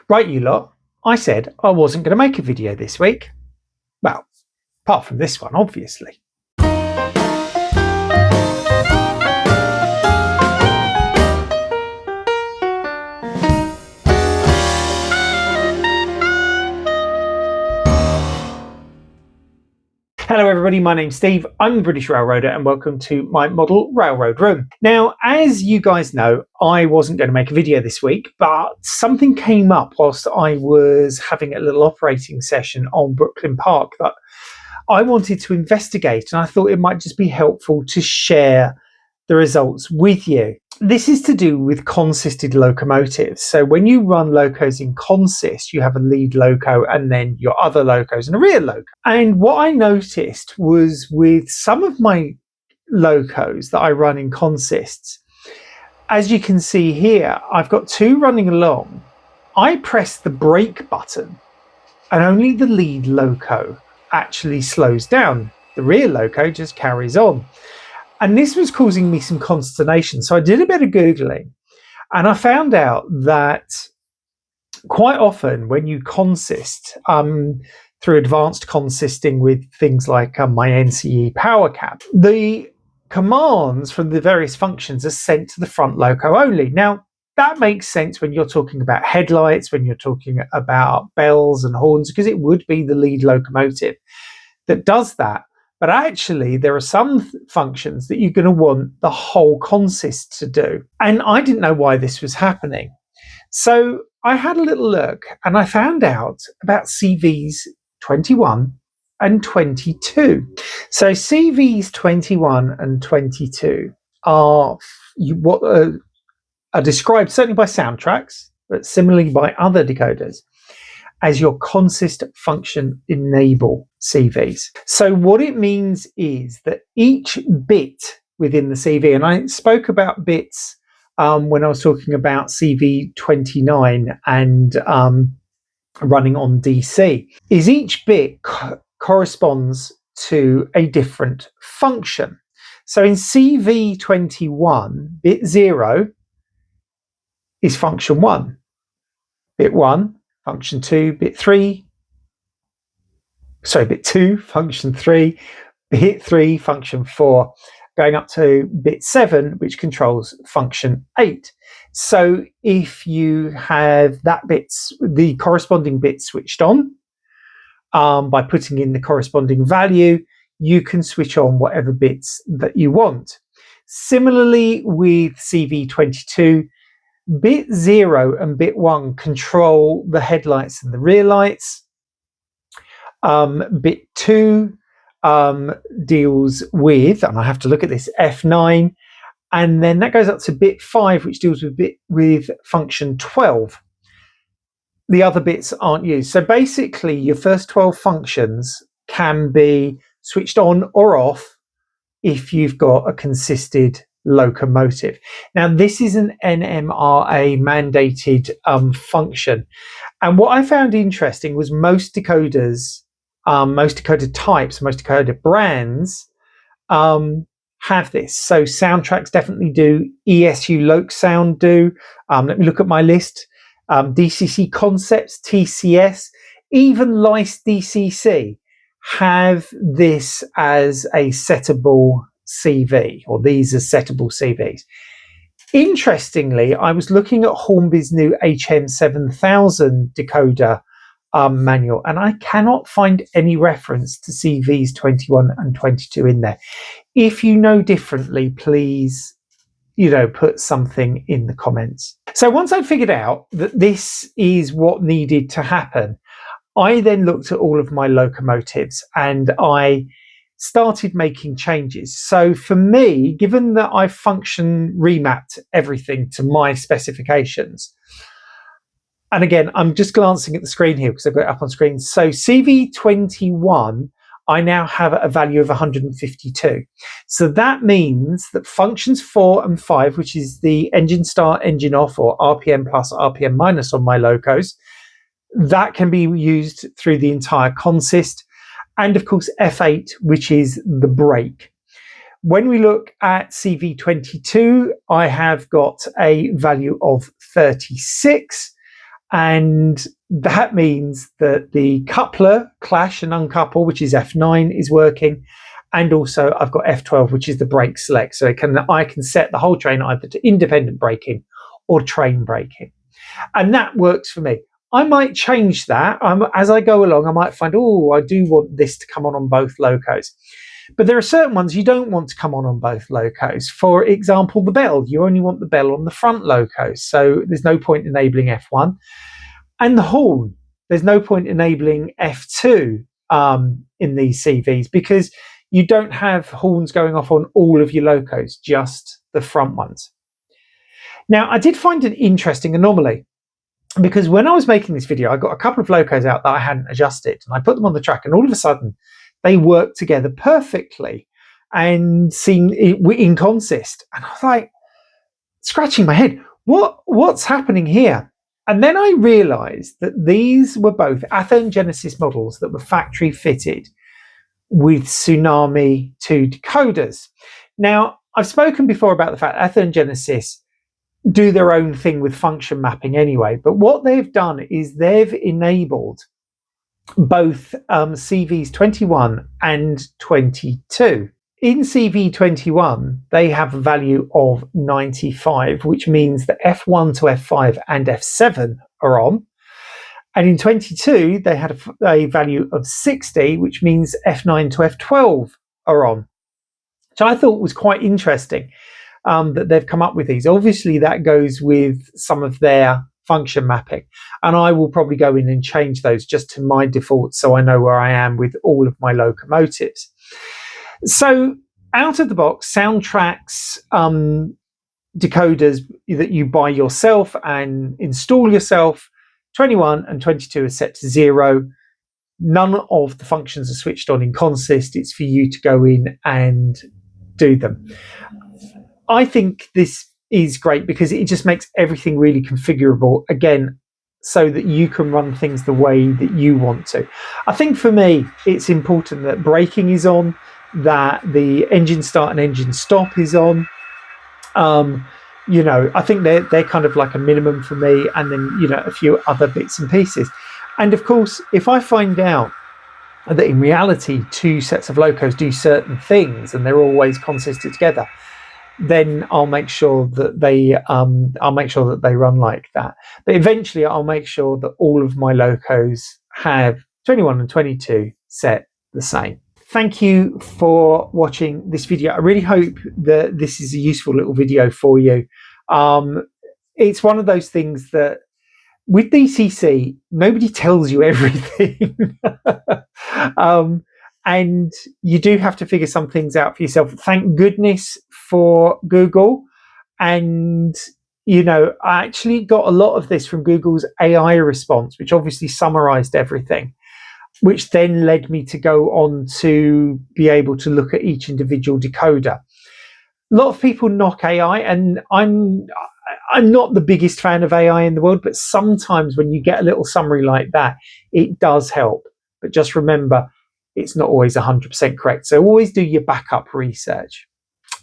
Right, you lot, I said I wasn't going to make a video this week. Well, apart from this one, obviously. Hello everybody, my name's Steve, I'm the British Railroader and welcome to my model railroad room. Now, as you guys know, I wasn't going to make a video this week, but something came up whilst I was having a little operating session on Brooklyn Park that I wanted to investigate, and I thought it might just be helpful to share the results with you. This is to do with consisted locomotives. So when you run locos in consist, you have a lead loco and then your other locos and a rear loco. And what I noticed was with some of my locos that I run in consists, as you can see here, I've got two running along. I press the brake button and only the lead loco actually slows down. The rear loco just carries on. And this was causing me some consternation. So I did a bit of Googling and I found out that quite often when you consist through advanced consisting with things like my NCE power cap, the commands from the various functions are sent to the front loco only. Now, that makes sense when you're talking about headlights, when you're talking about bells and horns, because it would be the lead locomotive that does that. But actually, there are some functions that you're going to want the whole consist to do. And I didn't know why this was happening. So I had a little look and I found out about CVs 21 and 22. So CVs 21 and 22 are what are described certainly by soundtracks, but similarly by other decoders, as your consist function enable CVs. So what it means is that each bit within the CV, and I spoke about bits when I was talking about CV 29 and running on DC, is each bit corresponds to a different function. So in CV 21, bit 0 is function 1, bit 1 function 2, bit 2, function 3, bit 3, function 4, going up to bit 7, which controls function 8. So if you have the corresponding bit switched on by putting in the corresponding value, you can switch on whatever bits that you want. Similarly with CV22, bit 0 and bit 1 control the headlights and the rear lights. Bit 2 deals with, and I have to look at this, F9, and then that goes up to bit 5, which deals with function 12. The other bits aren't used. So basically, your first 12 functions can be switched on or off if you've got a consisted locomotive. Now, this is an NMRA mandated function. And what I found interesting was most decoders, most decoder types, most decoder brands have this. So soundtracks definitely do, ESU Loc Sound do. Let me look at my list. DCC Concepts, TCS, even Lice DCC have this as a settable CV, or these are settable CVs. Interestingly, I was looking at Hornby's new HM7000 decoder manual, and I cannot find any reference to CVs 21 and 22 in there. If you know differently, please, put something in the comments. So once I'd figured out that this is what needed to happen, I then looked at all of my locomotives and I started making changes. So for me, given that I function remapped everything to my specifications, and again, I'm just glancing at the screen here because I've got it up on screen. So CV21, I now have a value of 152. So that means that functions 4 and 5, which is the engine start, engine off, or RPM plus, RPM minus on my locos, that can be used through the entire consist. And of course, F8, which is the brake. When we look at CV22, I have got a value of 36. And that means that the coupler clash and uncouple, which is F9, is working. And also I've got F12, which is the brake select. So I can set the whole train either to independent braking or train braking. And that works for me. I might change that as I go along. I might find, oh, I do want this to come on both locos. But there are certain ones you don't want to come on both locos. For example, the bell. You only want the bell on the front loco. So there's no point enabling F1. And the horn. There's no point enabling F2 in these CVs because you don't have horns going off on all of your locos, just the front ones. Now, I did find an interesting anomaly because when I was making this video, I got a couple of locos out that I hadn't adjusted and I put them on the track and all of a sudden they worked together perfectly and seemed in consist. And I was like, scratching my head, what's happening here? And then I realized that these were both Athearn Genesis models that were factory fitted with Tsunami 2 decoders. Now, I've spoken before about the fact Athearn Genesis do their own thing with function mapping anyway, but what they've done is they've enabled both CVs 21 and 22. In CV 21, they have a value of 95, which means that F1 to F5 and F7 are on. And in 22, they had a value of 60, which means F9 to F12 are on. So I thought was quite interesting that they've come up with these. Obviously, that goes with some of their function mapping. And I will probably go in and change those just to my default so I know where I am with all of my locomotives. So out of the box, Soundtrack's decoders that you buy yourself and install yourself, 21 and 22 are set to 0. None of the functions are switched on in consist. It's for you to go in and do them. I think this is great because it just makes everything really configurable, again, so that you can run things the way that you want to. I think for me, it's important that braking is on, that the engine start and engine stop is on. I think they're kind of like a minimum for me, and then, a few other bits and pieces. And of course, if I find out that in reality, two sets of locos do certain things and they're always consisted together, then I'll make sure that they run like that. But eventually I'll make sure that all of my locos have 21 and 22 set the same. Thank you for watching this video. I really hope that this is a useful little video for you. It's one of those things that with DCC, nobody tells you everything. And you do have to figure some things out for yourself. Thank goodness for Google. And, I actually got a lot of this from Google's AI response, which obviously summarized everything, which then led me to go on to be able to look at each individual decoder. A lot of people knock AI, and I'm not the biggest fan of AI in the world, but sometimes when you get a little summary like that, it does help. But just remember, it's not always 100% correct. So always do your backup research.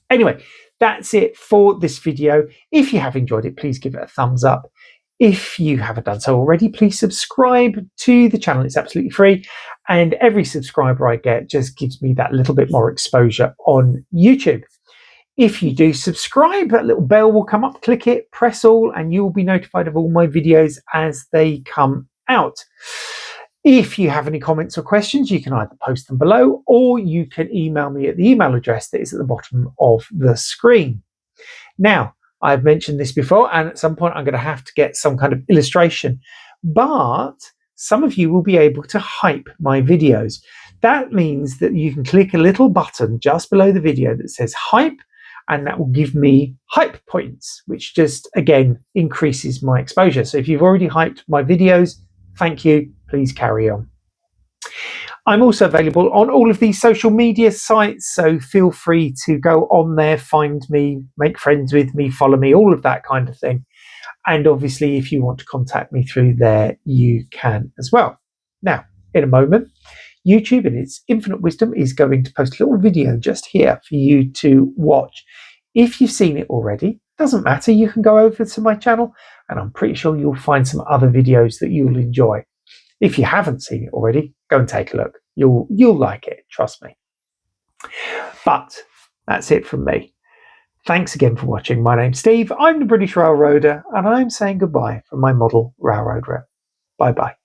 Anyway, that's it for this video. If you have enjoyed it, please give it a thumbs up. If you haven't done so already, please subscribe to the channel. It's absolutely free. And every subscriber I get just gives me that little bit more exposure on YouTube. If you do subscribe, that little bell will come up, click it, press all, and you will be notified of all my videos as they come out. If you have any comments or questions, you can either post them below or you can email me at the email address that is at the bottom of the screen. Now, I've mentioned this before, and at some point I'm going to have to get some kind of illustration, but some of you will be able to hype my videos. That means that you can click a little button just below the video that says hype, and that will give me hype points, which just, again, increases my exposure. So if you've already hyped my videos, thank you. Please carry on. I'm also available on all of these social media sites, so feel free to go on there, find me, make friends with me, follow me, all of that kind of thing. And obviously, if you want to contact me through there, you can as well. Now, in a moment, YouTube in its infinite wisdom is going to post a little video just here for you to watch. If you've seen it already, doesn't matter. You can go over to my channel and I'm pretty sure you'll find some other videos that you'll enjoy. If you haven't seen it already, go and take a look. You'll like it, trust me. But that's it from me. Thanks again for watching. My name's Steve. I'm the British Railroader, and I'm saying goodbye from my model railroad room. Bye bye.